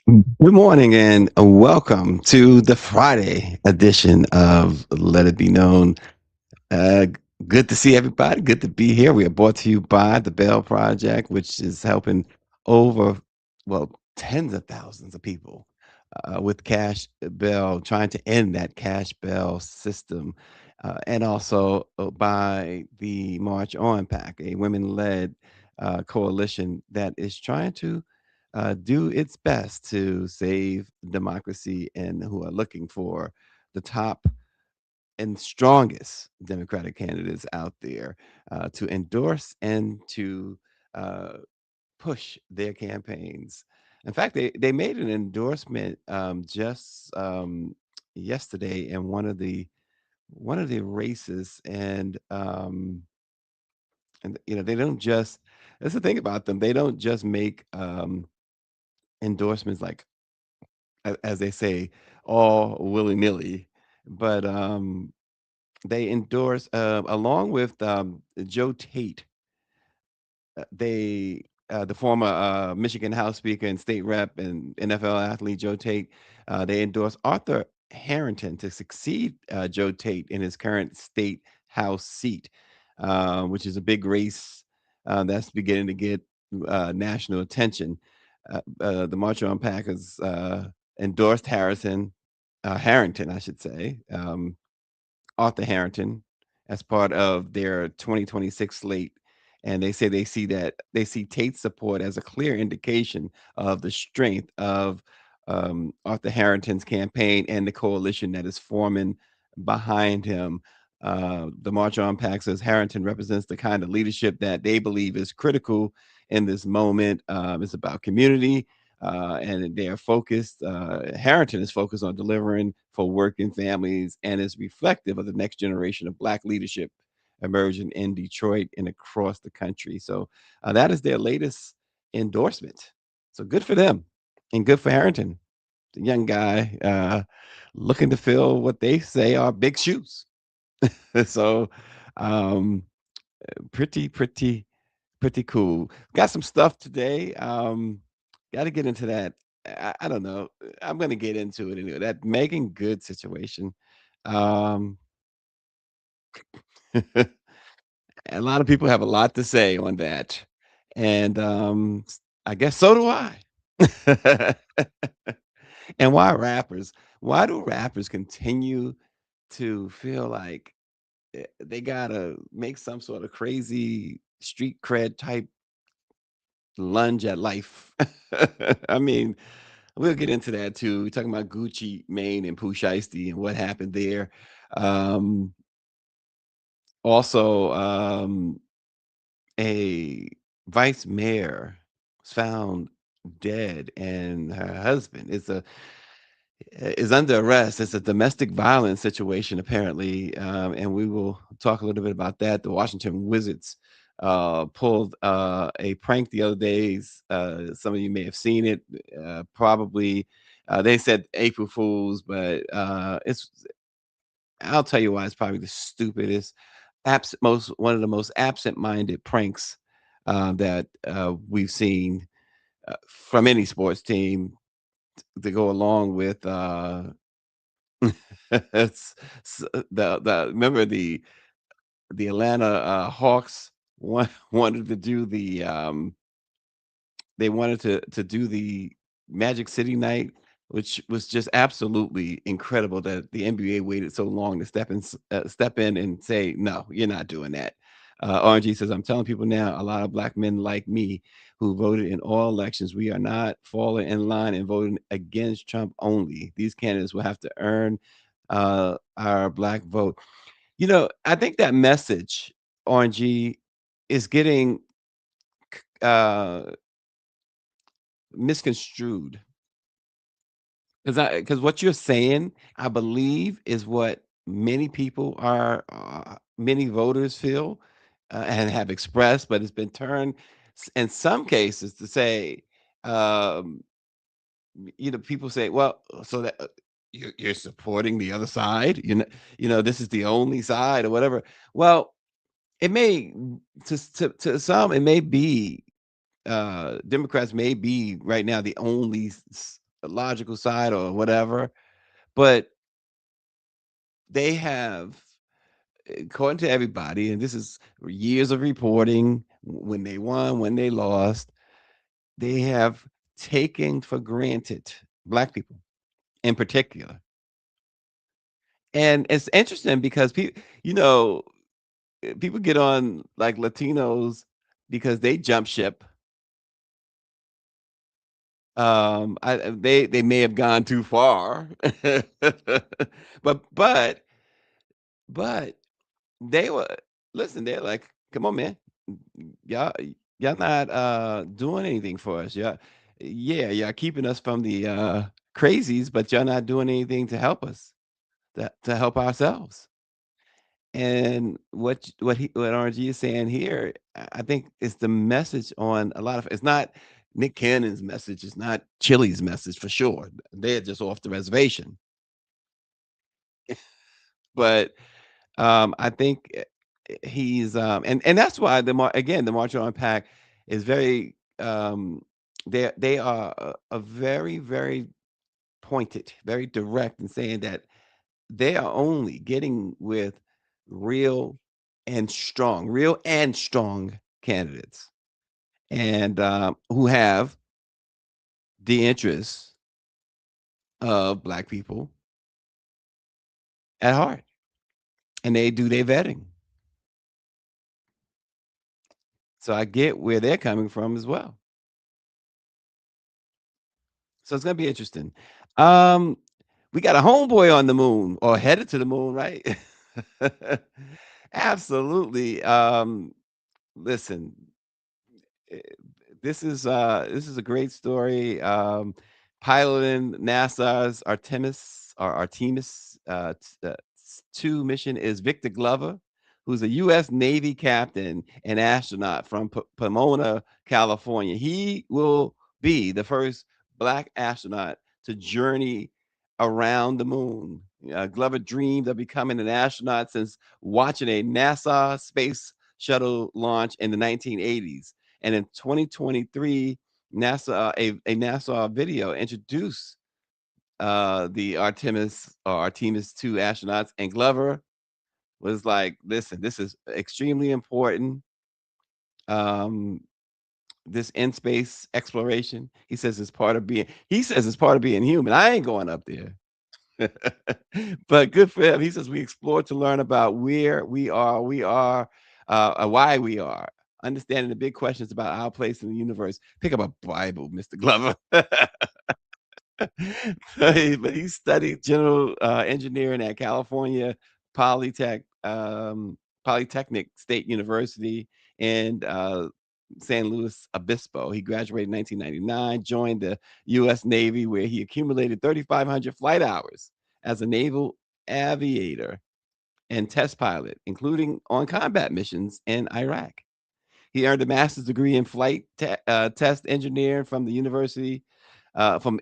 Good morning and welcome to the Friday edition of Let It Be Known. Good to see everybody. Good to be here. We are brought to you by the Bell Project, which is helping over, tens of thousands of people with cash bail, trying to end that cash bail system. And also by the March On PAC, a women led coalition that is trying to do its best to save democracy and who are looking for the top and strongest Democratic candidates out there to endorse and to uh, push their campaigns. In fact, they made an endorsement just yesterday in one of the races, and they don't just. That's the thing about them. They don't just make endorsements like as they say all willy nilly, but they endorse along with Joe Tate. The former Michigan House Speaker and state rep and NFL athlete Joe Tate, they endorsed Arthur Harrington to succeed Joe Tate in his current state House seat, which is a big race that's beginning to get national attention. The Montreal Packers endorsed Harrington, I should say. Arthur Harrington as part of their 2026 slate. And they say they see Tate's support as a clear indication of the strength of Arthur Harrington's campaign and the coalition that is forming behind him. The March on Pact says Harrington represents the kind of leadership that they believe is critical in this moment. It's about community, and they are focused. Harrington is focused on delivering for working families and is reflective of the next generation of Black leadership emerging in Detroit and across the country. So that is their latest endorsement. So good for them and good for Harrington, the young guy looking to fill what they say are big shoes. So um, pretty cool. Got some stuff today. Got to get into that. I don't know. I'm gonna get into it anyway. That Megan Good situation. Um, a lot of people have a lot to say on that, and I guess so do I. And why rappers? Why do rappers continue to feel like they gotta make some sort of crazy street cred type lunge at life? I mean, we'll get into that too. We're talking about Gucci Mane and Pooh Shiesty and what happened there. Um, also, a vice mayor was found dead, and her husband is under arrest. It's a domestic violence situation, apparently, and we will talk a little bit about that. The Washington Wizards pulled a prank the other days. Some of you may have seen it. Probably, they said April Fools, but it's. I'll tell you why it's probably the stupidest, most one of the most absent-minded pranks that we've seen from any sports team to go along with it's the remember the Atlanta Hawks wanted to do they wanted to do the Magic City night, which was just absolutely incredible that the NBA waited so long to step in and say, "No, you're not doing that." RNG says, "I'm telling people now, a lot of black men like me who voted in all elections, we are not falling in line and voting against Trump only. These candidates will have to earn our black vote." I think that message, RNG, is getting uh, misconstrued. Because what you're saying, I believe, is what many people many voters feel, and have expressed, but it's been turned in some cases to say, um, people say, well, so that you're supporting the other side, this is the only side or whatever. Well, it may, to some, it may be Democrats may be right now the only logical side or whatever, but they have, according to everybody, and this is years of reporting, when they won, when they lost, they have taken for granted Black people in particular. And it's interesting because you know, people get on like Latinos because they jump ship. They may have gone too far, but but they were listen. They're like, come on, man, y'all y'all not doing anything for us. Yeah, y'all keeping us from the crazies, but y'all not doing anything to help us, to help ourselves. And what RG is saying here, I think is the message on a lot of it's not Nick Cannon's message, it's not Chili's message for sure. They're just off the reservation. But I think he's and that's why again the March on Pack is very they are a very very pointed, very direct in saying that they are only getting with real real and strong candidates, and who have the interests of Black people at heart, and they do their vetting. So I get where they're coming from as well. So it's gonna be interesting. Um, we got a homeboy on the moon or headed to the moon, right? Absolutely. Listen, eh, this is a great story. Piloting NASA's Artemis 2 mission is Victor Glover, who's a U.S. Navy captain and astronaut from Pomona, California. He will be the first Black astronaut to journey around the moon. Glover dreamed of becoming an astronaut since watching a NASA space shuttle launch in the 1980s. And in 2023, a NASA video introduced the Artemis 2 astronauts, and Glover was like, "Listen, this is extremely important. Um, this in space exploration." He says it's part of being. He says it's part of being human. I ain't going up there. But good for him. He says we explore to learn about where we are, why we are, understanding the big questions about our place in the universe. Pick up a Bible, Mr. Glover. But he studied general engineering at California Polytech, Polytechnic State University in San Luis Obispo. He graduated in 1999, joined the U.S. Navy, where he accumulated 3,500 flight hours as a naval aviator and test pilot, including on combat missions in Iraq. He earned a master's degree in test engineering from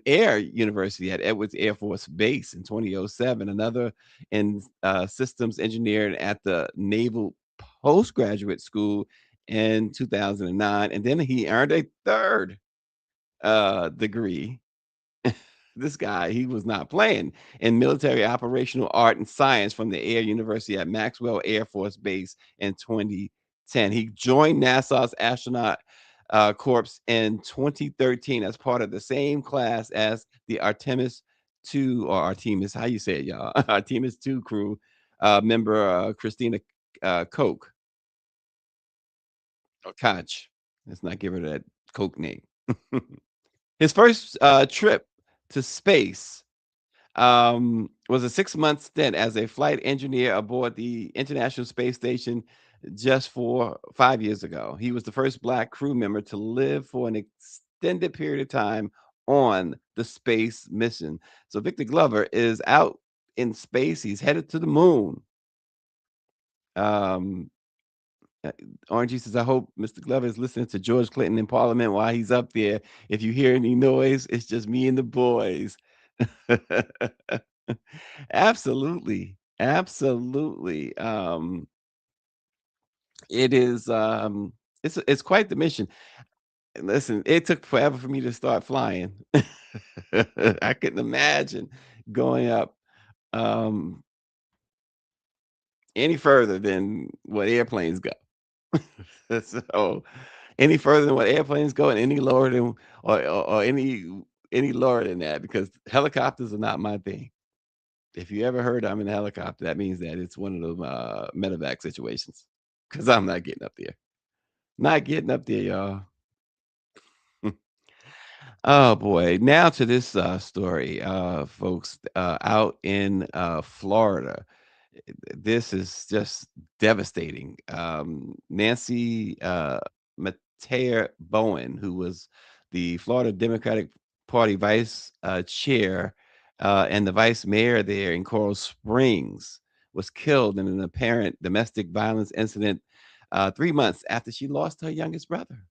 Air University at Edwards Air Force Base in 2007. Another in systems engineering at the Naval Postgraduate School in 2009, and then he earned a third degree. This guy, he was not playing in military operational art and science from the Air University at Maxwell Air Force Base in 2010. He joined NASA's astronaut corps in 2013 as part of the same class as the Artemis 2 or Artemis, how you say it, y'all? Artemis 2 crew member Christina Koch or Koch. Let's not give her that Coke name. His first trip to space was a 6-month stint as a flight engineer aboard the International Space Station just 5 years ago. He was the first Black crew member to live for an extended period of time on the space mission. So Victor Glover is out in space. He's headed to the moon. Um, uh, Orange says, I hope Mr. Glover is listening to George Clinton in Parliament while he's up there. If you hear any noise, it's just me and the boys. Absolutely. Absolutely. It is it's quite the mission. Listen, it took forever for me to start flying. I couldn't imagine going up, um, any further than what airplanes go. So, any further than what airplanes go and any lower than or any lower than that because helicopters are not my thing. If you ever heard I'm in a helicopter, that means that it's one of those, medevac situations. Because 'cause I'm not getting up there. Not getting up there, y'all. Oh boy. Now to this story, folks, out in Florida. This is just devastating. Nancy Matea Bowen, who was the Florida Democratic Party vice chair and the vice mayor there in Coral Springs, was killed in an apparent domestic violence incident 3 months after she lost her youngest brother.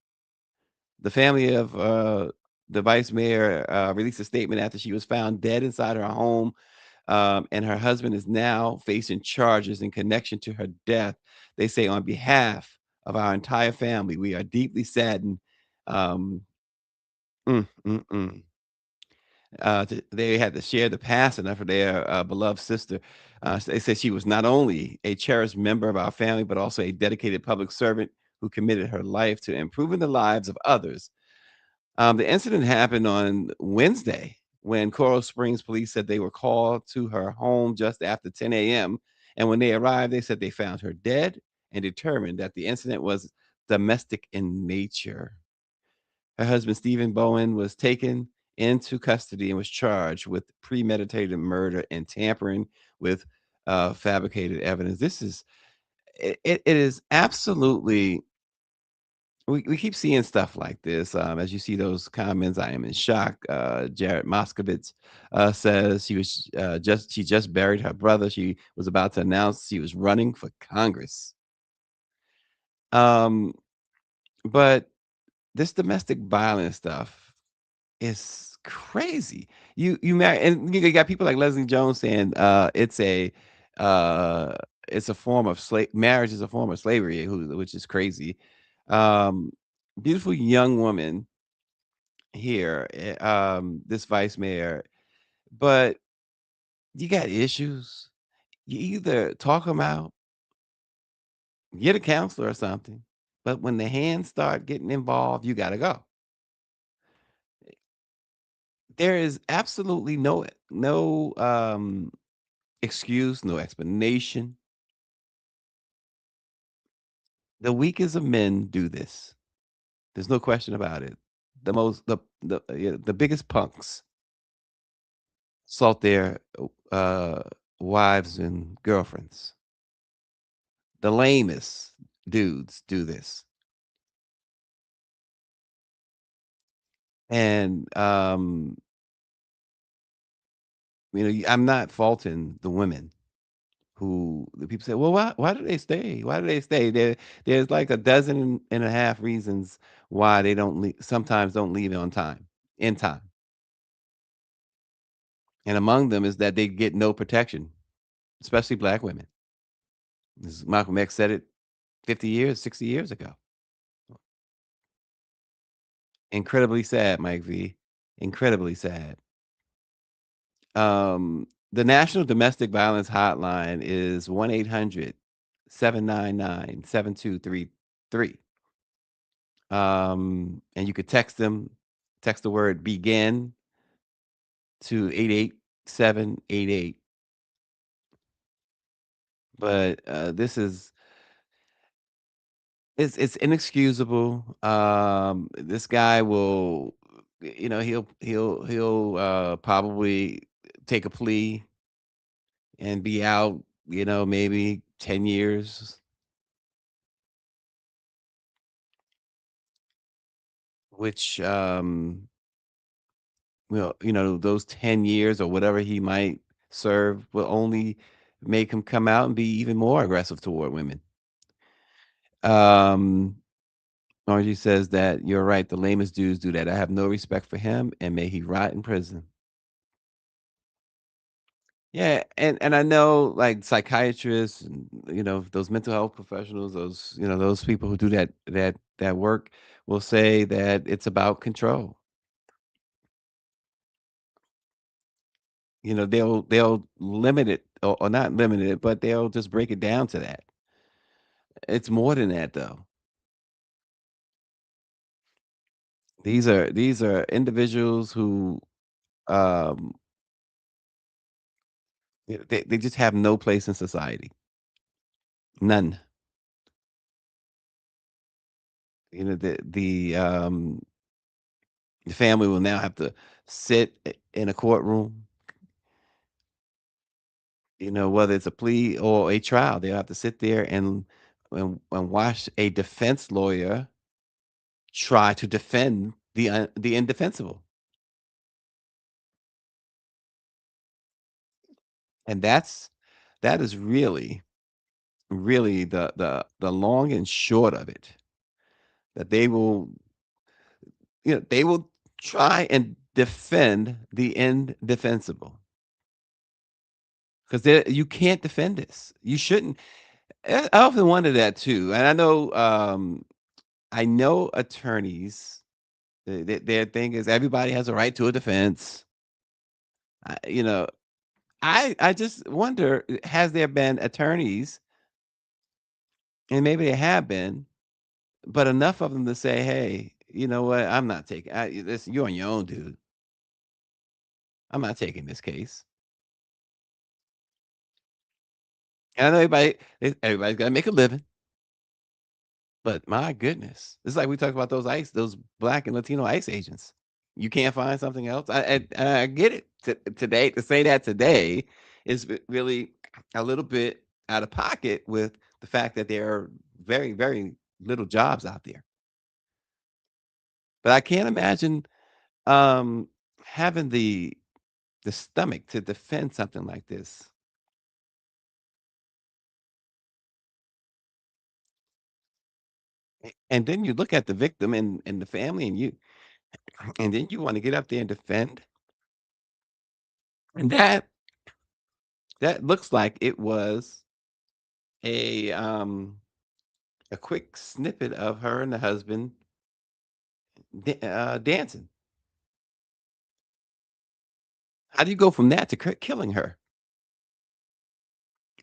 The family of the vice mayor released a statement after she was found dead inside her home, and her husband is now facing charges in connection to her death. They say, on behalf of our entire family, we are deeply saddened. Um, mm, mm, mm. They had to share the passing of their beloved sister. They said she was not only a cherished member of our family, but also a dedicated public servant who committed her life to improving the lives of others. The incident happened on Wednesday when Coral Springs police said they were called to her home just after 10 a.m. And when they arrived, they said they found her dead and determined that the incident was domestic in nature. Her husband, Stephen Bowen, was taken into custody and was charged with premeditated murder and tampering with fabricated evidence. It is absolutely we keep seeing stuff like this. As you see those comments, I am in shock. Jared Moskowitz says she just buried her brother. She was about to announce she was running for Congress. Um, but this domestic violence stuff is crazy. You marry and you got people like Leslie Jones saying uh it's a form of slave marriage is a form of slavery, which is crazy. Um, Beautiful young woman here, this vice mayor, but you got issues. You either talk them out, get a counselor or something, but when the hands start getting involved, you gotta go. There is absolutely no excuse, no explanation. The weakest of men do this. There's no question about it. The biggest punks assault their uh, wives and girlfriends. The lamest dudes do this. And, I'm not faulting the women who the people say, "Well, why do they stay? Why do they stay?" There's like a dozen and a half reasons why they don't leave sometimes don't leave on time in time. And among them is that they get no protection, especially black women. This Malcolm X said it 50 years, 60 years ago. Incredibly sad, Mike V. Incredibly sad. The National Domestic Violence Hotline is 1-800-799-7233. And you could text the word begin to 88788. But this is it's inexcusable. This guy will, he'll probably take a plea and be out, maybe 10 years, which well, those 10 years or whatever he might serve will only make him come out and be even more aggressive toward women. Um, Margie says that you're right. The lamest dudes do that. I have no respect for him, and may he rot in prison. Yeah, and I know like psychiatrists and those mental health professionals, those people who do that work will say that it's about control. They'll limit it or not limit it, but they'll just break it down to that. It's more than that, though. These are individuals who, um, they just have no place in society. None. The family will now have to sit in a courtroom, whether it's a plea or a trial. They'll have to sit there and watch a defense lawyer try to defend the indefensible. And that is really, really the long and short of it, that they will try and defend the indefensible, because you can't defend this. You shouldn't. I often wonder that too, and I know attorneys, their thing is everybody has a right to a defense. I you know, I just wonder, has there been attorneys, and maybe there have been, but enough of them to say, "Hey, you know what? I'm not taking this. You're on your own, dude. I'm not taking this case." And I know everybody's gotta make a living, but my goodness, it's like we talked about those black and Latino ICE agents. You can't find something else. I get it. Today, to say that today is really a little bit out of pocket with the fact that there are very, very little jobs out there. But I can't imagine um, having the stomach to defend something like this. And then you look at the victim and the family, and then you want to get up there and defend. And that looks like it was a um a quick snippet of her and the husband dancing. How do you go from that to killing her?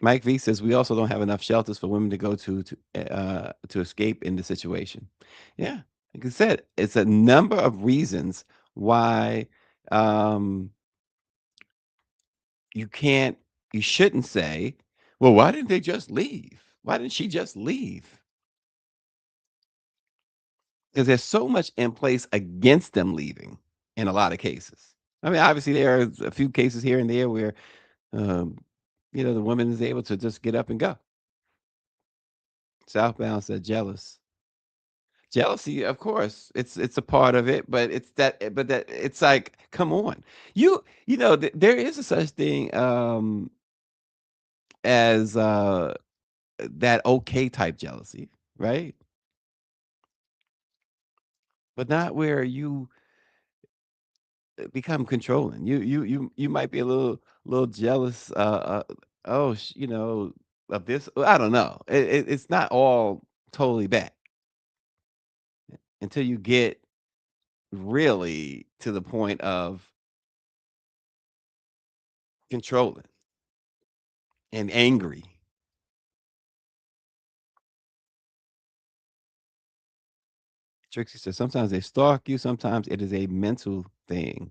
Mike V says we also don't have enough shelters for women to go to escape in the situation. Yeah, like I said, it's a number of reasons why um, you can't, you shouldn't say, well, why didn't they just leave? Why didn't she just leave? Because there's so much in place against them leaving in a lot of cases. I mean, obviously, there are a few cases here and there where, um, the woman is able to just get up and go. Southbound said jealous. Jealousy, of course, it's a part of it, but it's like, come on. There is a such thing, as, that okay type jealousy, right? But not where you, become controlling. You might be a little jealous, oh, of this. I don't know. It's not all totally bad until you get really to the point of controlling and angry. Trixie says sometimes they stalk you, sometimes it is a mental thing.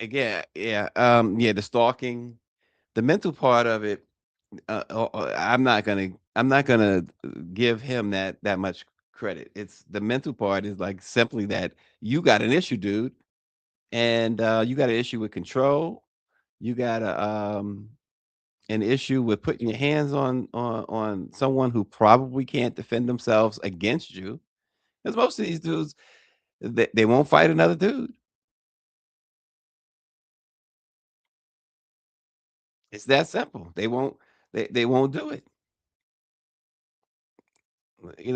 Yeah, the stalking, the mental part of it. I'm not gonna give him that much credit. It's the mental part is like simply that you got an issue, dude, and you got an issue with control. You got an issue with putting your hands on someone who probably can't defend themselves against you. Because most of these dudes, they won't fight another dude. It's that simple. They won't do it.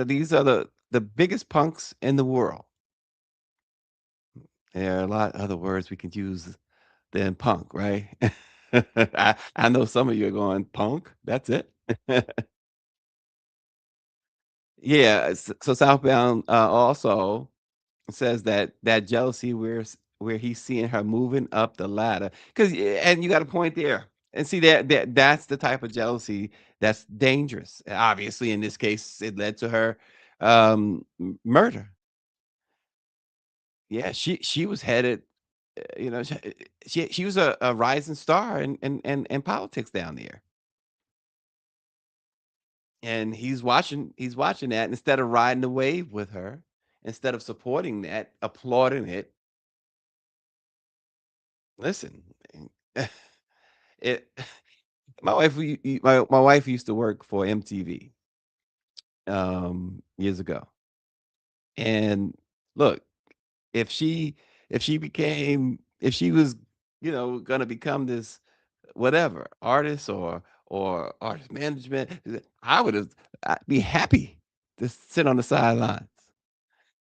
These are the biggest punks in the world. There are a lot of other words we could use than punk, right? I know some of you are going, punk? That's it? Yeah, so Southbound, also says that jealousy where he's seeing her moving up the ladder, 'cause and you got a point there. And see that's the type of jealousy that's dangerous. Obviously, in this case, it led to her, murder. Yeah, she was headed, she was a rising star in politics down there. And he's watching that instead of riding the wave with her, instead of supporting that, applauding it. Listen, it my wife used to work for MTV, years ago. And look, if she if she was, gonna become this whatever, artist or artist management, I would have I'd be happy to sit on the sidelines.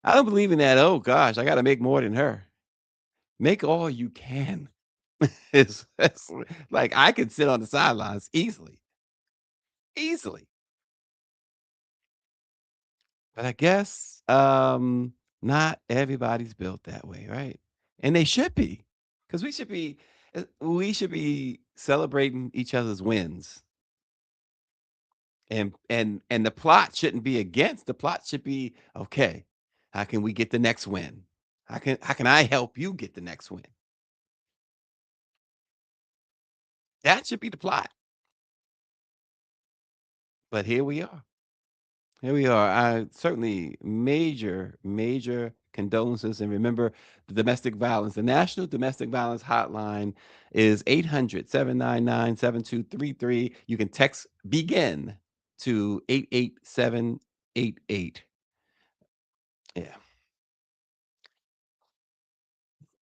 I don't believe in that, "Oh gosh, I gotta make more than her." Make all you can. It's like, I could sit on the sidelines easily, easily. But I guess, not everybody's built that way, right? And they should be, because we should be celebrating each other's wins, and the plot shouldn't be against, the plot should be, "Okay, how can we get the next win? How can I help you get the next win?" That should be the plot, but here we are. Here we are. I certainly major, major condolences. And remember the domestic violence. The National Domestic Violence Hotline is 800-799-7233. You can text begin to 88788. Yeah.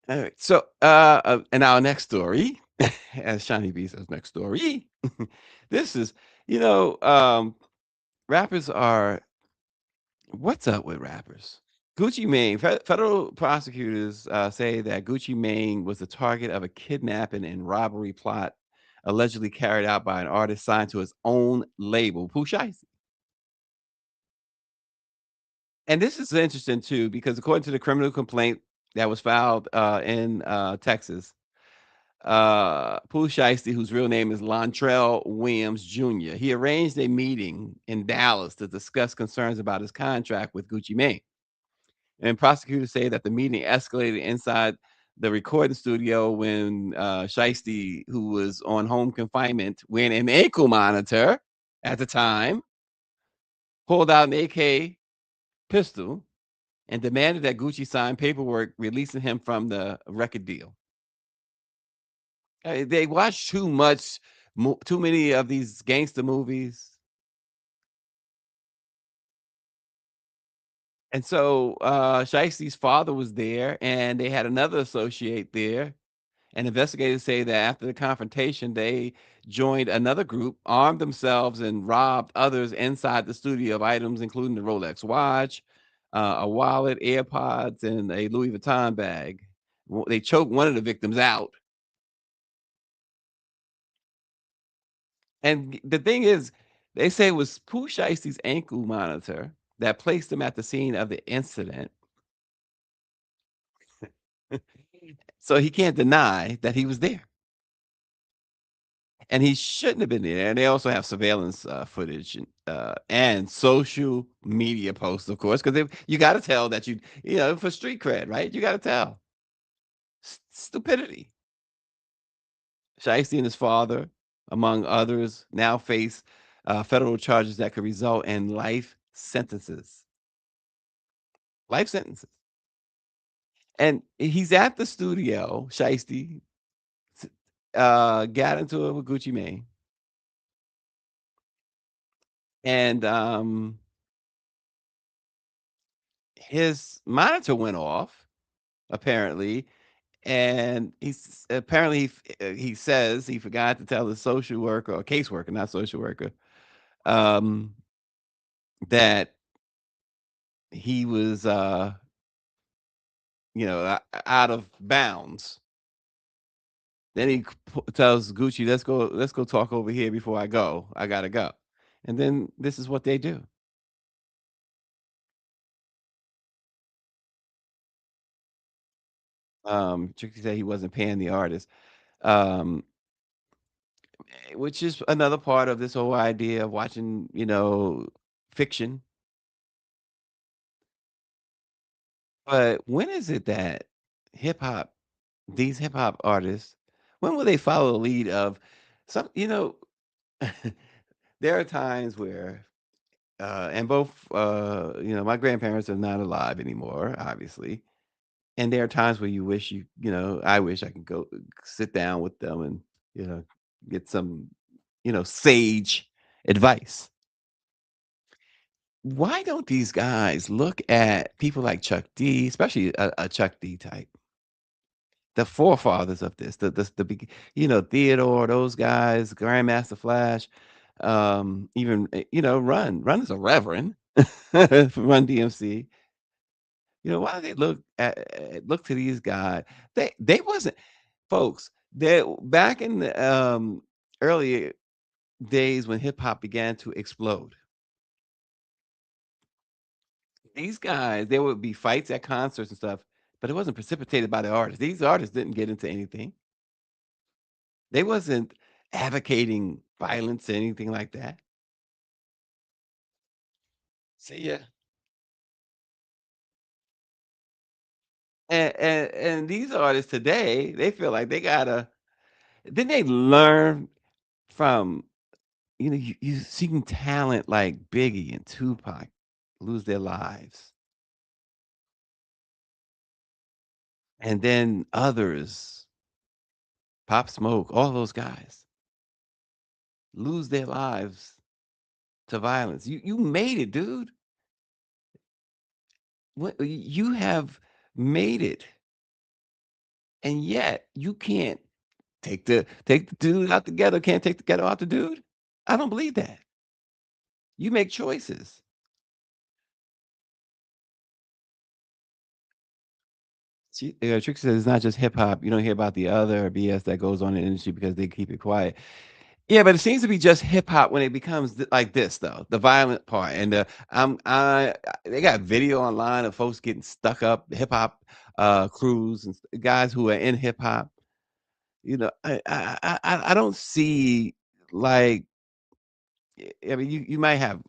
All right. So, and our next story, as Shiny B says, next story. This is, you know, rappers are, what's up with rappers? Gucci Mane, federal prosecutors say that Gucci Mane was the target of a kidnapping and robbery plot allegedly carried out by an artist signed to his own label, Pooh. And this is interesting too, because according to the criminal complaint that was filed in Texas, Pooh Shiesty, whose real name is Lontrell Williams Jr., he arranged a meeting in Dallas to discuss concerns about his contract with Gucci Mane. And prosecutors say that the meeting escalated inside the recording studio when Shiesty, who was on home confinement wearing an ankle monitor at the time, pulled out an AK pistol and demanded that Gucci sign paperwork releasing him from the record deal. They watch too many of these gangster movies. And so Shiesty's father was there, and they had another associate there. And investigators say that after the confrontation, they joined another group, armed themselves, and robbed others inside the studio of items, including the Rolex watch, a wallet, AirPods, and a Louis Vuitton bag. They choked one of the victims out. And the thing is, they say it was Pooh Shiesty's ankle monitor that placed him at the scene of the incident. So he can't deny that he was there. And he shouldn't have been there. And they also have surveillance footage and social media posts, of course, because you got to tell that for street cred, right? You got to tell. Stupidity. Shiesty and his father, among others, now face federal charges that could result in life sentences. Life sentences. And he's at the studio, Shiesty, got into it with Gucci Mane. And his monitor went off, apparently. And he says he forgot to tell the social worker or caseworker, not social worker, um, that he was, out of bounds. Then he tells Gucci, let's go talk over here before I go. I gotta go." And then this is what they do. Tricky said he wasn't paying the artist, um, which is another part of this whole idea of watching, fiction. But when is it that hip hop, these hip hop artists, when will they follow the lead of some, there are times where, and both, my grandparents are not alive anymore, obviously. And there are times where you wish I wish I could go sit down with them and, you know, get some, sage advice. Why don't these guys look at people like Chuck D, especially a Chuck D type, the forefathers of this, Theodore, those guys, Grandmaster Flash, even Run is a reverend, Run DMC. Why do they look to these guys? They wasn't folks. They back in the early days when hip hop began to explode. These guys, there would be fights at concerts and stuff, but it wasn't precipitated by the artists. These artists didn't get into anything. They wasn't advocating violence or anything like that. See ya. And these artists today, they feel like they gotta didn't they learn from you seen talent like Biggie and Tupac lose their lives, and then others, Pop Smoke, all those guys lose their lives to violence. You made it, dude. You have made it, and yet you can't take the dude out together. Can't take the ghetto out the dude. I don't believe that. You make choices. Trick says it's not just hip hop. You don't hear about the other BS that goes on in the industry because they keep it quiet. Yeah, but it seems to be just hip hop when it becomes like this, though, the violent part. And they got video online of folks getting stuck up, hip hop crews and guys who are in hip hop. I don't see like I mean you might have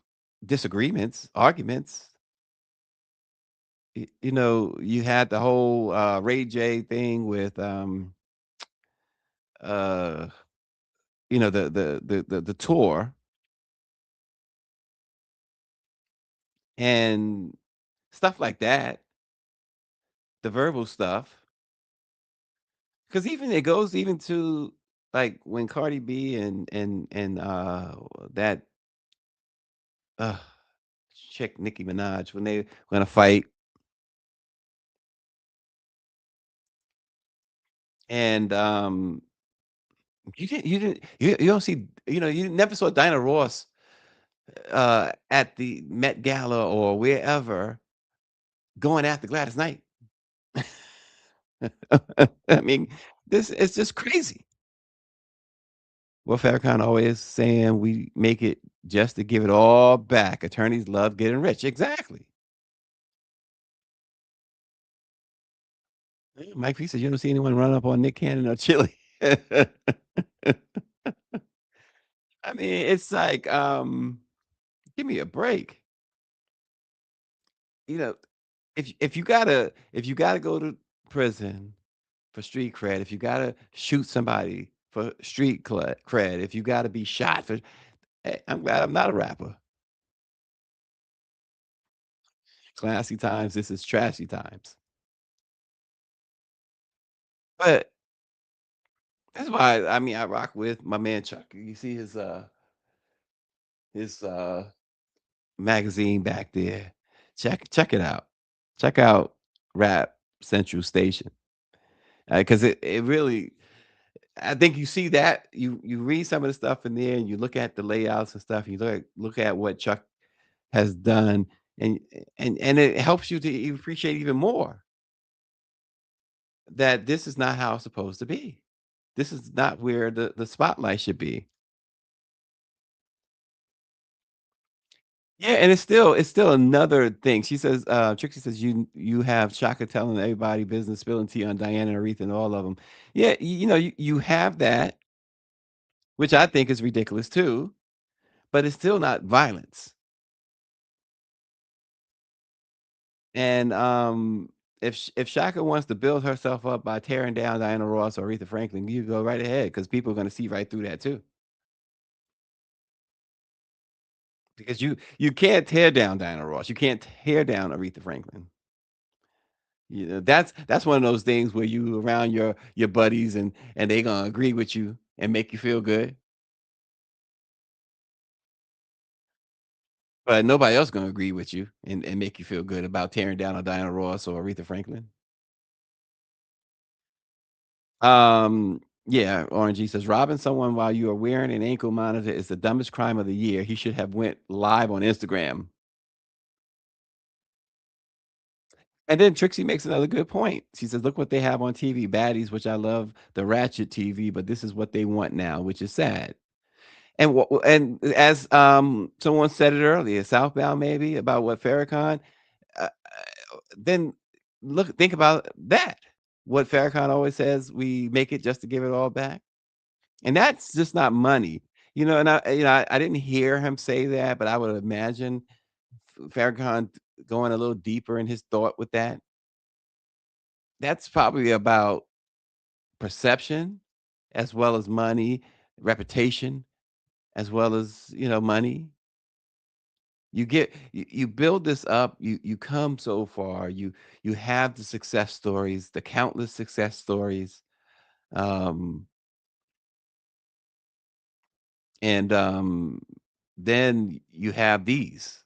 disagreements, arguments. You had the whole Ray J thing with uh the tour and stuff like that, the verbal stuff. Because even it goes even to like when Cardi B and that uh chick Nicki Minaj when they gonna fight and you don't see you never saw Dinah Ross at the Met Gala or wherever going after Gladys Knight. I mean, this is just crazy. Well, Farrakhan always saying we make it just to give it all back. Attorneys love getting rich. Exactly. Yeah, Mike P said you don't see anyone run up on Nick Cannon or Chili. I mean, it's like, give me a break. You know, if you gotta go to prison for street cred, if you gotta shoot somebody for street cred, if you gotta be shot for, hey, I'm glad I'm not a rapper. Classy times. This is trashy times. But that's why I mean I rock with my man Chuck. You see his magazine back there. Check it out. Check out Rap Central Station. Because it really I think you see that you read some of the stuff in there and you look at the layouts and stuff, you look at what Chuck has done and and it helps you to appreciate even more that this is not how it's supposed to be. This is not where the spotlight should be. Yeah, and it's still another thing. She says, Trixie says, you have Shaka telling everybody business, spilling tea on Diana and Aretha and all of them. Yeah, you know, you have that, which I think is ridiculous too, but it's still not violence. And if Shaka wants to build herself up by tearing down Diana Ross or Aretha Franklin, you go right ahead because people are going to see right through that too. Because you can't tear down Diana Ross, you can't tear down Aretha Franklin. You know, that's one of those things where you around your buddies and they gonna agree with you and make you feel good, but nobody else gonna agree with you and make you feel good about tearing down a Diana Ross or Aretha Franklin. Yeah, RNG says robbing someone while you are wearing an ankle monitor is the dumbest crime of the year. He should have went live on Instagram. And then Trixie makes another good point. She says, "Look what they have on TV, baddies, which I love the ratchet TV, but this is what they want now, which is sad." And as, someone said it earlier, Southbound maybe about what Farrakhan, then think about that. What Farrakhan always says, "We make it just to give it all back." And that's just not money, and I didn't hear him say that, but I would imagine Farrakhan going a little deeper in his thought with that. That's probably about perception as well as money, reputation, as well as, money. You build this up, you come so far, you have the success stories, the countless success stories, um, and then you have these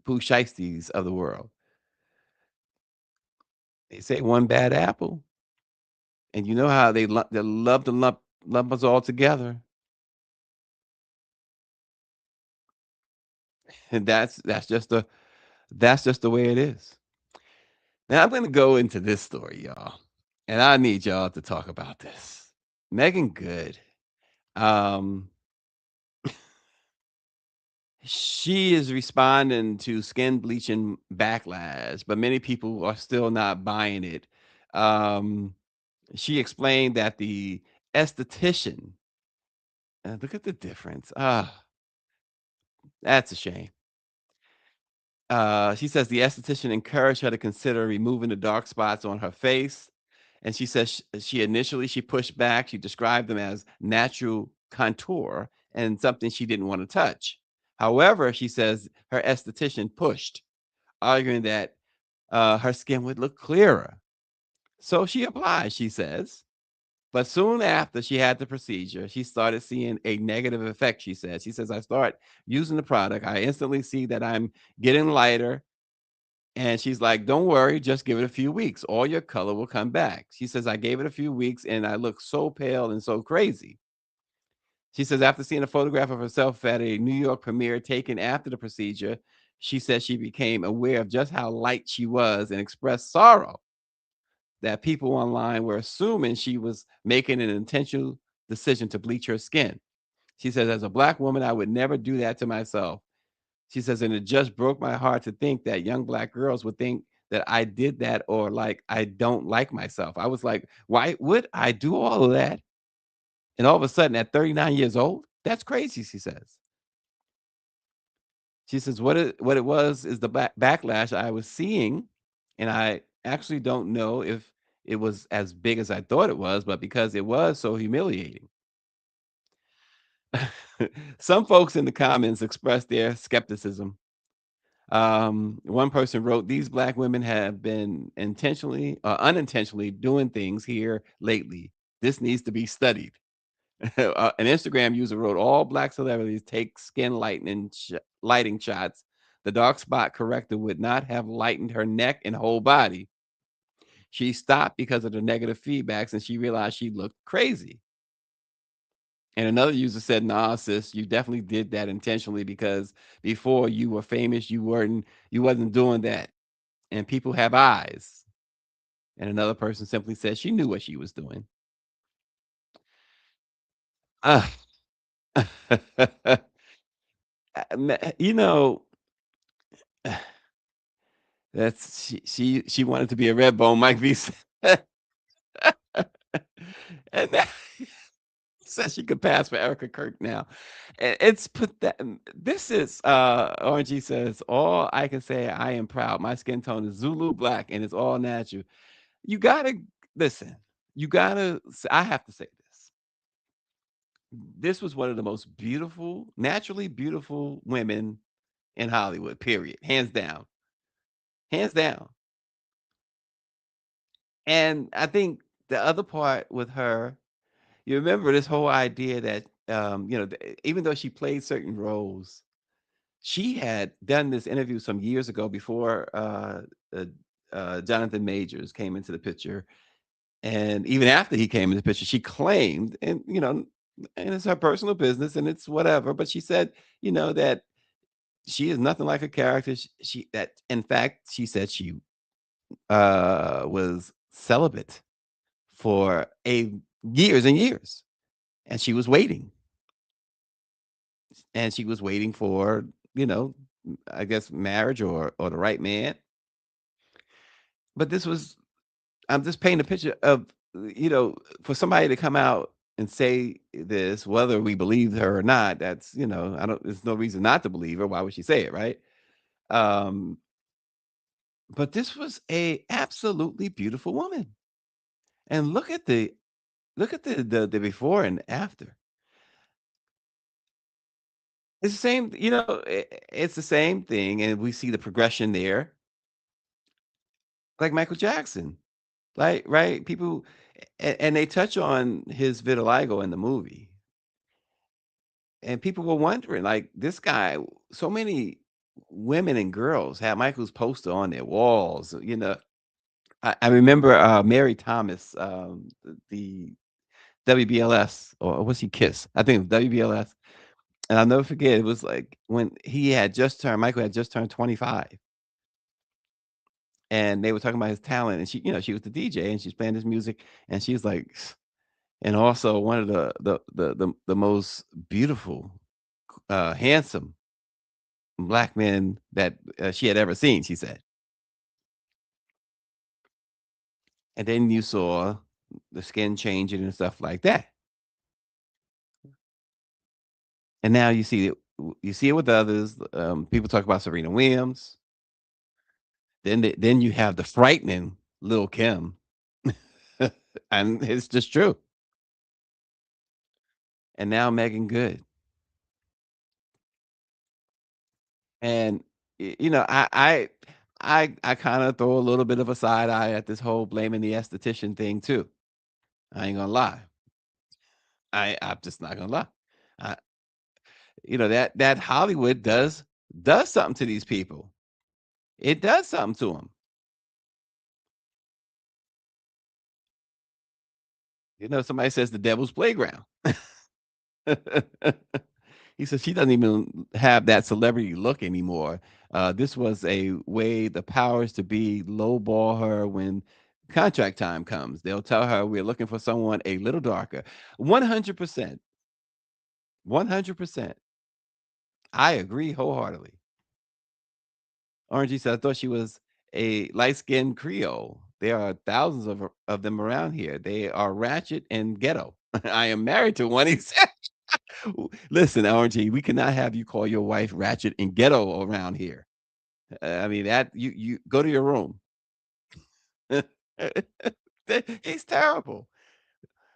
Pooh Shiesties of the world. They say one bad apple, and you know how they love to lump us all together, and that's just the way it is. Now I'm gonna go into this story, y'all, and I need y'all to talk about this. Megan Good. Um, she is responding to skin bleaching backlash, but many people are still not buying it. Um, she explained that the esthetician, look at the difference. That's a shame. She says the esthetician encouraged her to consider removing the dark spots on her face. And she says she initially she pushed back. She described them as natural contour and something she didn't want to touch. However, she says her esthetician pushed, arguing that her skin would look clearer. So she applied, she says. But soon after she had the procedure, she started seeing a negative effect, she said. She says, I start using the product. I instantly see that I'm getting lighter. And she's like, don't worry, just give it a few weeks. All your color will come back. She says, I gave it a few weeks and I look so pale and so crazy. She says, after seeing a photograph of herself at a New York premiere taken after the procedure, she says she became aware of just how light she was and expressed sorrow that people online were assuming she was making an intentional decision to bleach her skin. She says, as a black woman, I would never do that to myself. She says, and it just broke my heart to think that young black girls would think that I did that or like I don't like myself. I was like, why would I do all of that? And all of a sudden, at 39 years old, that's crazy, she says. She says, what it was is the backlash I was seeing. And I actually don't know if it was as big as I thought it was, but because it was so humiliating. Some folks in the comments expressed their skepticism. One person wrote, "These black women have been intentionally or unintentionally doing things here lately. This needs to be studied." An Instagram user wrote, "All black celebrities take skin lighting shots. The dark spot corrector would not have lightened her neck and whole body. She stopped because of the negative feedbacks and she realized she looked crazy." And another user said, "Nah, sis, you definitely did that intentionally because before you were famous, you wasn't doing that. And people have eyes." And another person simply said she knew what she was doing. Ah. you know, that's she wanted to be a red bone, Mike V said. And now says she could pass for Erica Kirk now. It's put that this is RG says, all I can say, I am proud. My skin tone is Zulu black and it's all natural. You gotta listen, you gotta I have to say this. This was one of the most beautiful, naturally beautiful women in Hollywood, period. Hands down. Hands down. And I think the other part with her, you remember this whole idea that even though she played certain roles, she had done this interview some years ago before uh, Jonathan Majors came into the picture, and even after he came into the picture, she claimed, and it's her personal business, and it's whatever. But she said, that she is nothing like a character. She that in fact she said she was celibate for a years and years, and she was waiting, for you know I guess marriage or the right man. But this was I'm just painting a picture of, for somebody to come out and say this, whether we believe her or not, that's, I don't, there's no reason not to believe her. Why would she say it, right? Um, but this was a absolutely beautiful woman. And look at the before and after. It's the same, it's the same thing, and we see the progression there, like Michael Jackson. Like, right? People, and they touch on his vitiligo in the movie, and people were wondering, like, this guy, so many women and girls had Michael's poster on their walls. I remember Mary Thomas, the WBLS, or was he Kiss? I think it was WBLS. And I'll never forget, it was like when Michael had just turned 25, and they were talking about his talent, and she was the DJ and she's playing his music, and she's like, and also one of the most beautiful, handsome black men that she had ever seen, she said. And then you saw the skin changing and stuff like that. And now you see it with others. People talk about Serena Williams. Then you have the frightening Lil Kim, and it's just true. And now Megan Good. And I kind of throw a little bit of a side eye at this whole blaming the esthetician thing too. I ain't gonna lie. I'm just not gonna lie. I, that Hollywood does something to these people. It does something to them. Somebody says the devil's playground. He says she doesn't even have that celebrity look anymore. This was a way the powers to be lowball her when contract time comes. They'll tell her we're looking for someone a little darker. 100%. 100%. I agree wholeheartedly. RNG said, I thought she was a light skinned Creole. There are thousands of them around here. They are ratchet and ghetto. I am married to one. He said, listen, RNG, we cannot have you call your wife ratchet and ghetto around here. I mean, that you go to your room. He's terrible.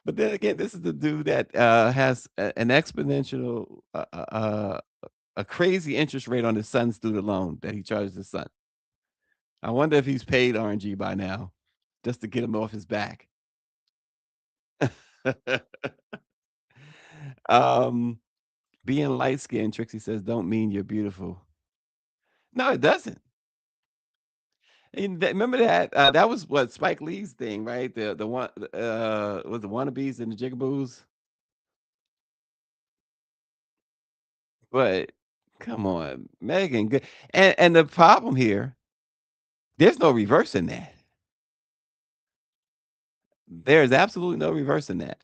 But then again, this is the dude that has an exponential, a crazy interest rate on his son's student loan that he charges his son. I wonder if he's paid RNG by now, just to get him off his back. um, being light skinned, Trixie says, don't mean you're beautiful. No, it doesn't. And remember that that was what Spike Lee's thing, right? The one was the wannabes and the jigaboos. But come on, Megan. And the problem here, there's no reversing that. There's absolutely no reversing that.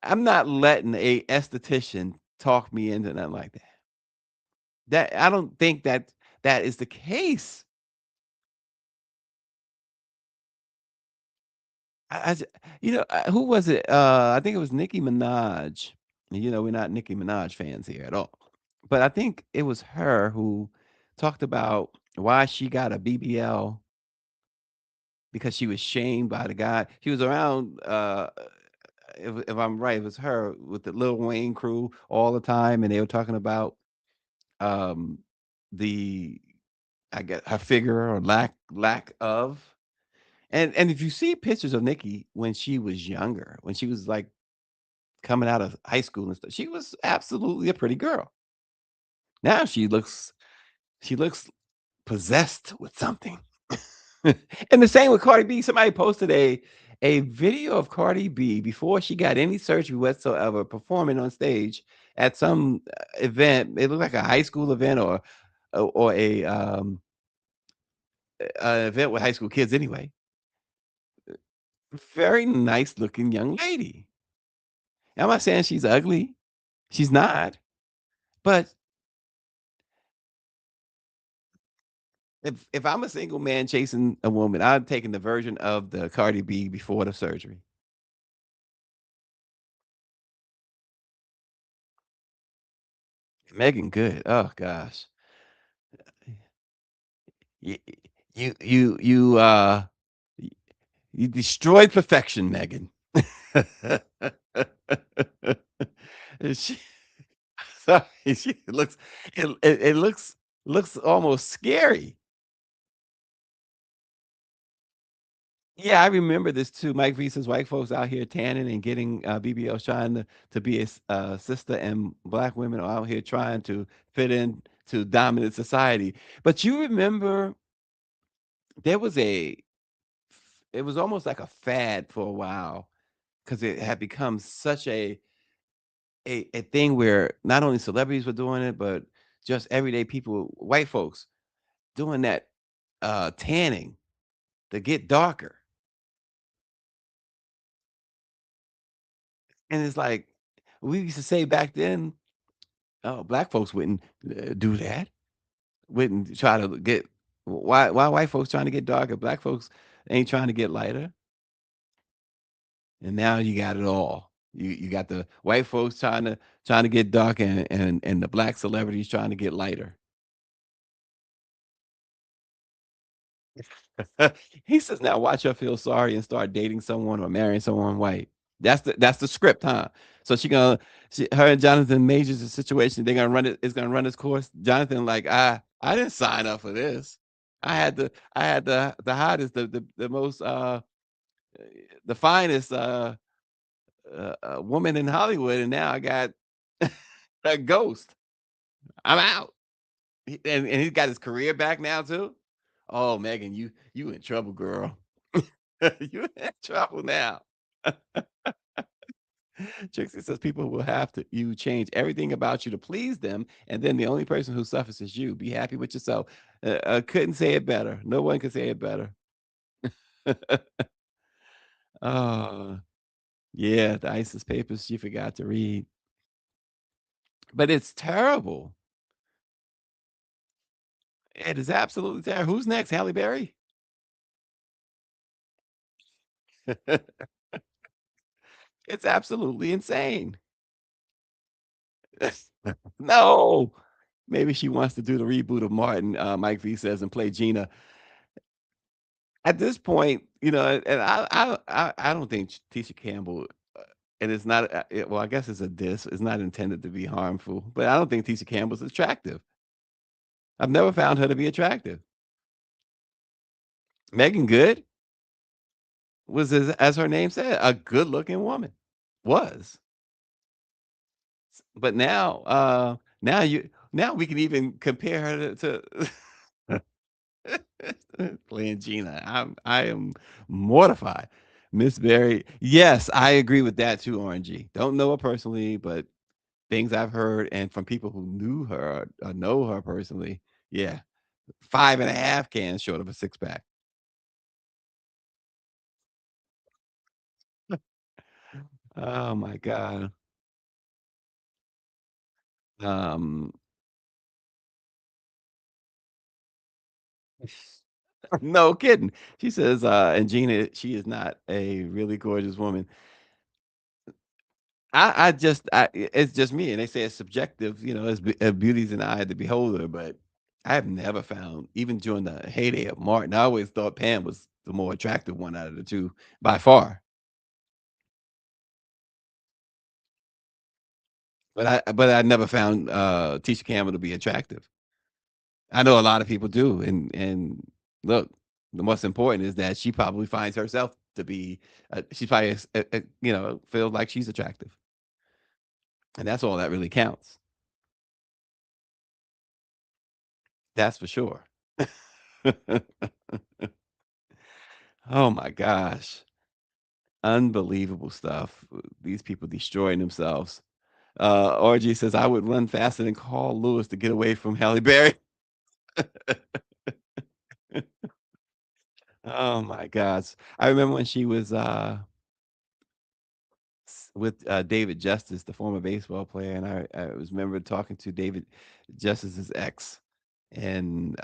I'm not letting a esthetician talk me into nothing like that. That I don't think that that is the case. I j who was it? I think it was Nicki Minaj. We're not Nicki Minaj fans here at all. But I think it was her who talked about why she got a BBL because she was shamed by the guy. She was around, if I'm right, it was her with the Lil Wayne crew all the time, and they were talking about, um, the I guess her figure or lack of. And if you see pictures of Nikki when she was younger, when she was, like, coming out of high school and stuff, she was absolutely a pretty girl. Now she looks possessed with something. And the same with Cardi B. Somebody posted a video of Cardi B before she got any surgery whatsoever performing on stage at some, event. It looked like a high school event or a event with high school kids anyway. Very nice looking young lady. I'm not saying she's ugly. She's not. But if I'm a single man chasing a woman, I'm taking the version of the Cardi B before the surgery. Megan good. Oh gosh. You y you destroyed perfection, Megan. And sorry, she looks it looks almost scary. Yeah, I remember this too. Mike Visa's white folks out here tanning and getting, BBLs trying to be a sister, and black women are out here trying to fit in to dominant society. But you remember there was it was almost like a fad for a while because it had become such a thing where not only celebrities were doing it, but just everyday people, white folks, doing that, tanning to get darker. And it's like, we used to say back then, oh, black folks wouldn't, do that. Wouldn't try to get why white folks trying to get darker, black folks ain't trying to get lighter, and now you got it all. You got the white folks trying to get dark and the black celebrities trying to get lighter. He says, "Now watch her feel sorry and start dating someone or marrying someone white." That's the script, huh? So her and Jonathan Majors' the situation. They're gonna run it. It's gonna run its course. Jonathan, like, I didn't sign up for this. I had the hottest, the most, the finest, woman in Hollywood, and now I got a ghost. I'm out. And he's got his career back now too. Oh, Megan, you in trouble, girl. You in trouble now. Trixie says people will have to you change everything about you to please them, and then the only person who suffers is you. Be happy with yourself. Couldn't say it better. No one could say it better. Oh, yeah, the ISIS papers she forgot to read. But it's terrible. It is absolutely terrible. Who's next? Halle Berry? It's absolutely insane. No. Maybe she wants to do the reboot of Martin, Mike V says, and play Gina. At this point, and I don't think Tisha Campbell, and it's not, well, I guess it's a diss. It's not intended to be harmful, but I don't think Tisha Campbell's attractive. I've never found her to be attractive. Megan Good was, as her name said, a good-looking woman. Was. But now we can even compare her to playing Gina. I am mortified. Miss Berry. Yes, I agree with that too, RNG. Don't know her personally, but things I've heard and from people who knew her or know her personally, yeah, 5.5 cans short of a six pack. Oh my God. Um, No kidding. She says, and Gina, she is not a really gorgeous woman. It's just me, and they say it's subjective, beauty's in the eye of the beholder, but I have never found, even during the heyday of Martin, I always thought Pam was the more attractive one out of the 2 by far, but I never found, Tisha Campbell to be attractive. I know a lot of people do, and look, the most important is that she probably finds herself to be, she probably is, feels like she's attractive, and that's all that really counts. That's for sure. Oh my gosh. Unbelievable stuff. These people destroying themselves. RG says, "I would run faster than Carl Lewis to get away from Halle Berry." Oh my gosh. I remember when she was, with, David Justice, the former baseball player, and I was remember talking to David Justice's ex, and,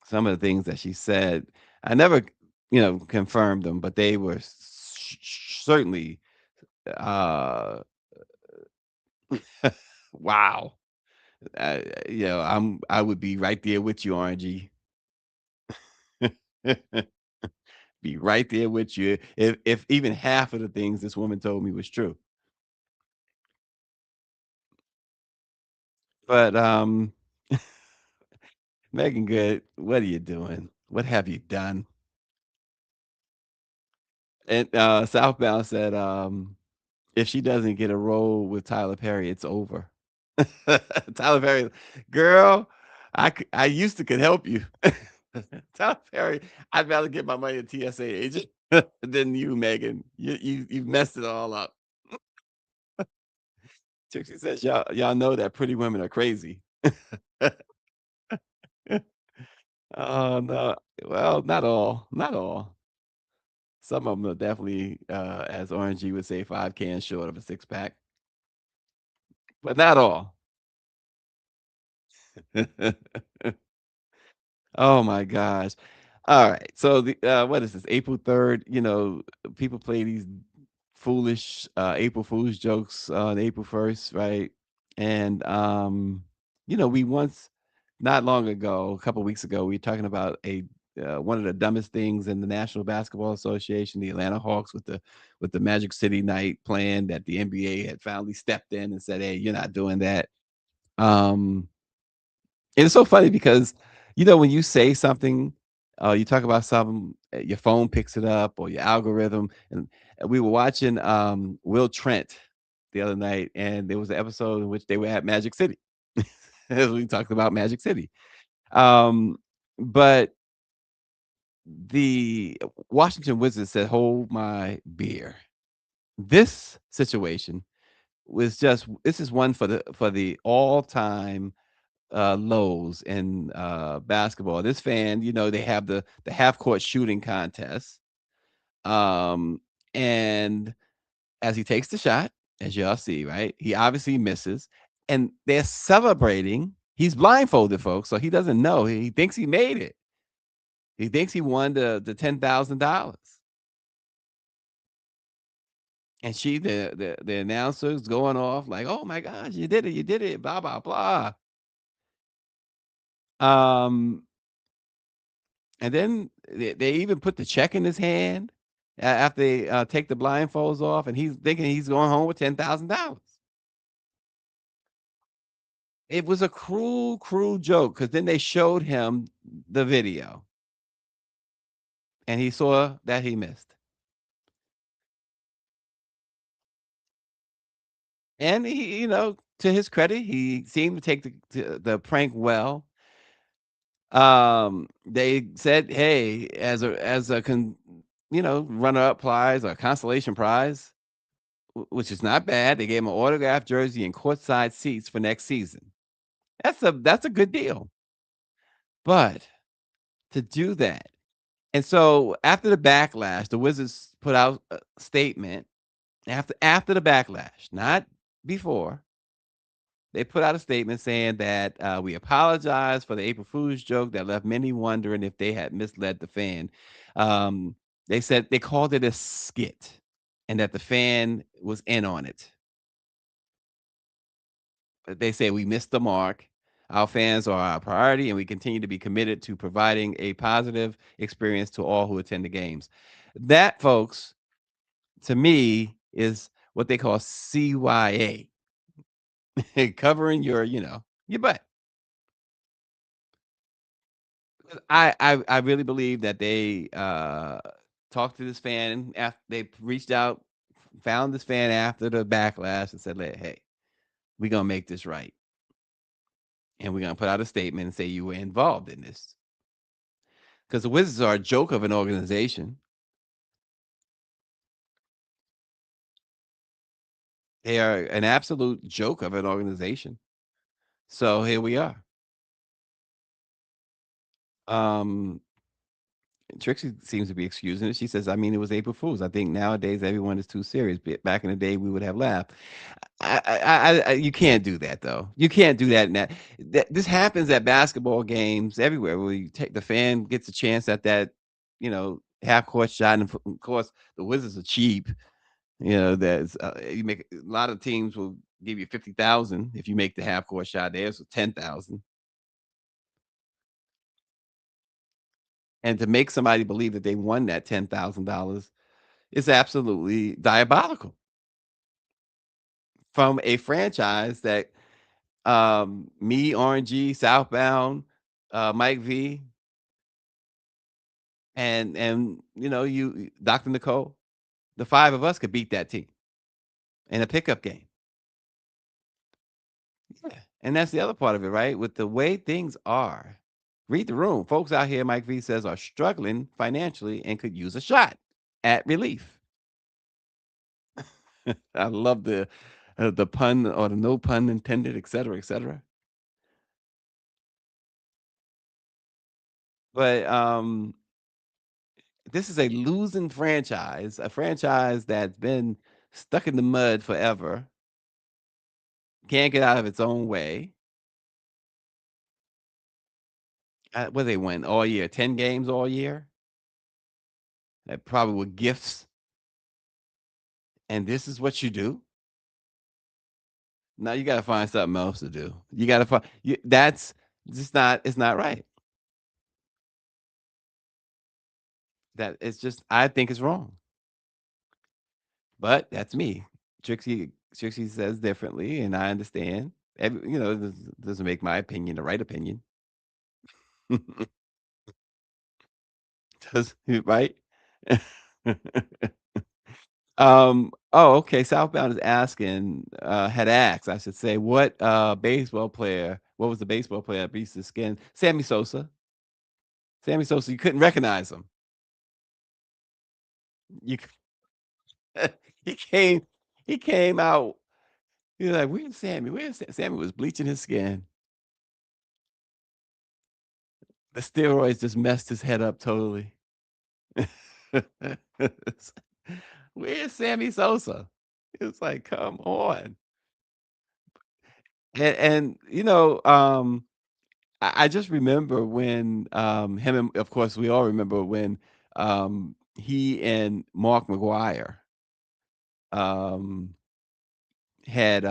some of the things that she said, I never, confirmed them, but they were certainly, uh, wow. I would be right there with you, RNG. Be right there with you if even half of the things this woman told me was true. But Megan Good, what are you doing? What have you done? And Southbound said, if she doesn't get a role with Tyler Perry, it's over. Tyler Perry, girl, I used to could help you. Tyler Perry, I'd rather get my money at TSA agent than you, Megan. You messed it all up. Trixie says, y'all know that pretty women are crazy. Oh no. Well, not all. Not all. Some of them are definitely, as RNG would say, 5 cans short of a six pack, but not all. Oh my gosh. All right. So what is this? April 3rd, people play these foolish April Fool's jokes on April 1st, right? And we once not long ago, a couple weeks ago, we were talking about a one of the dumbest things in the National Basketball Association, the Atlanta Hawks with the Magic City night plan that the NBA had finally stepped in and said, "Hey, you're not doing that." Um and it's so funny because, when you say something, you talk about something, your phone picks it up or your algorithm. And we were watching Will Trent the other night, and there was an episode in which they were at Magic City. As we talked about Magic City. Um, but the Washington Wizards said, "Hold my beer." This situation was just this is one for the all-time lows in basketball. This fan, they have the half court shooting contest. Um, and as he takes the shot, as y'all see, right, he obviously misses, and they're celebrating. He's blindfolded, folks, so he doesn't know. He thinks he made it. He thinks he won the $10,000. And the announcer's going off like, "Oh my gosh, you did it, blah blah blah." Um, And then they even put the check in his hand after they take the blindfolds off, and he's thinking he's going home with $10,000. It was a cruel, cruel joke because then they showed him the video, and he saw that he missed. And he, to his credit, he seemed to take the prank well. They said, "Hey, runner up prize or consolation prize, which is not bad. They gave him an autographed jersey and courtside seats for next season. That's a good deal. But to do that, and so after the backlash, the Wizards put out a statement after the backlash, not before. They put out a statement saying that we apologize for the April Fool's joke that left many wondering if they had misled the fan. Um, they said they called it a skit and that the fan was in on it. But they say we missed the mark. Our fans are our priority, and we continue to be committed to providing a positive experience to all who attend the games. That, folks, to me, is what they call CYA, covering your, your butt. I really believe that they talked to this fan after they reached out, found this fan after the backlash, and said, "Hey, we're gonna make this right, and we're gonna put out a statement and say you were involved in this." Because the Wizards are a joke of an organization. They are an absolute joke of an organization. So here we are. Um, Trixie seems to be excusing it. She says, "I mean, it was April Fools. I think nowadays everyone is too serious. But back in the day, we would have laughed." You can't do that though. You can't do that. In this happens at basketball games everywhere, where you take the fan gets a chance at that, half court shot, and of course the Wizards are cheap. That's you make a lot of teams will give you 50,000 if you make the half court shot. Theirs was 10,000, and to make somebody believe that they won that $10,000 is absolutely diabolical from a franchise that me, RNG, Southbound, Mike V, and Dr. Nicole, the five of us could beat that team in a pickup game. Yeah, and that's the other part of it, right? With the way things are, read the room. Folks out here, Mike V says, are struggling financially and could use a shot at relief. I love the pun or the no pun intended, et cetera, et cetera. But this is a losing franchise, a franchise that's been stuck in the mud forever, can't get out of its own way. What they win all year, 10 games all year, probably with gifts. And this is what you do. Now you got to find something else to do. You got to find that's just not. It's not right. That it's just. I think it's wrong. But that's me. Trixie says differently, and I understand. It doesn't make my opinion the right opinion. Does right? Oh, okay. Southbound is asking, had asked, I should say, what was the baseball player that beats the skin? Sammy Sosa. Sammy Sosa, you couldn't recognize him. You he came he came out. You're like, where's Sammy? Where's Sammy was bleaching his skin. The steroids just messed his head up totally. Where's Sammy Sosa? It's like, come on. And I just remember when him and of course we all remember when he and Mark McGuire um had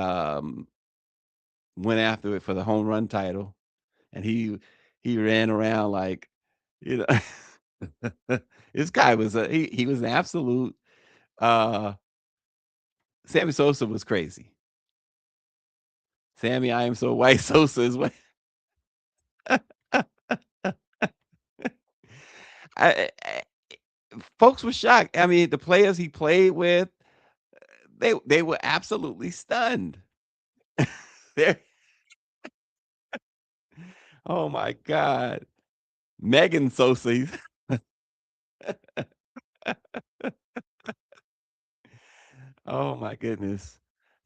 went after it for the home run title, and he ran around like, you know this guy was he was an absolute uh Sammy Sosa was crazy. Sammy, I am so white. Sosa is what. I, folks were shocked. I mean, the players he played with, they were absolutely stunned. They're oh my god. Megan Sosa. Oh my goodness.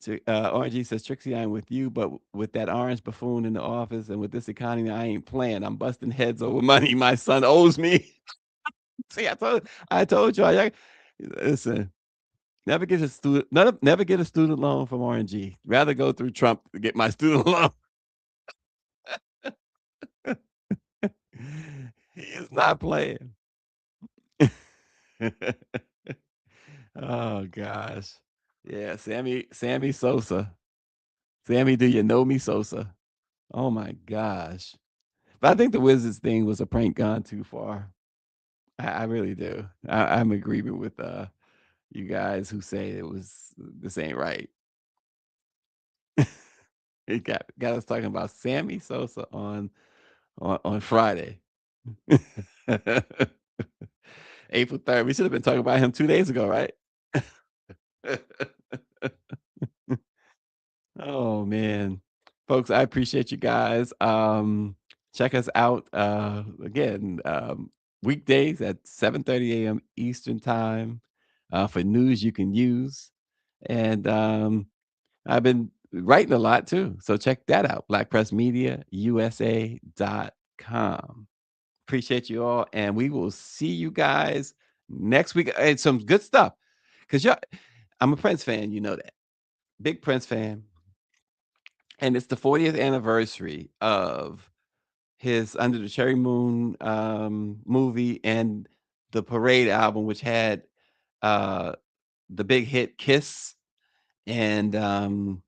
RG says, Trixie, I'm with you, but with that orange buffoon in the office and with this economy, I ain't playing. I'm busting heads over money my son owes me. See, I told you, listen. never get a student loan from RNG. Rather go through Trump to get my student loan. He is not playing. Oh gosh. Yeah, Sammy Sosa. Sammy, do you know me, Sosa? Oh my gosh. But I think the Wizards thing was a prank gone too far. I really do. I'm in agreement with you guys who say this ain't right. It got us talking about Sammy Sosa on Friday. April 3rd. We should have been talking about him 2 days ago, right? Oh man. Folks, I appreciate you guys. Check us out again weekdays at 7:30 a.m. Eastern time for news you can use. And I've been writing a lot too. So check that out. blackpressmediausa.com. Appreciate you all. And we will see you guys next week. And some good stuff. Because I'm a Prince fan, you know that. Big Prince fan. And it's the 40th anniversary of his Under the Cherry Moon movie and the Parade album, which had the big hit Kiss and Another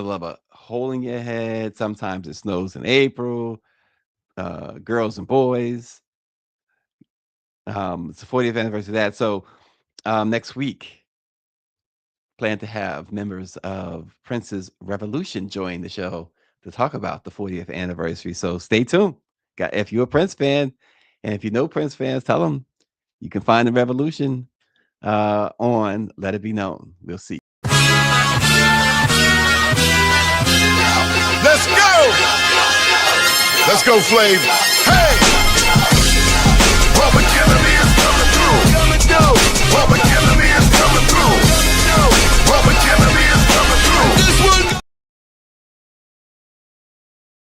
Lover, Hole in Your Head, Sometimes It Snows in April, Girls and Boys. It's the 40th anniversary of that. So next week, plan to have members of Prince's Revolution join the show to talk about the 40th anniversary. So stay tuned. If you're a Prince fan, and if you know Prince fans, tell them you can find the Revolution on Let It Be Known. We'll see. Let's go! Let's go, Flav. Hey! Public Enemy is coming through. Public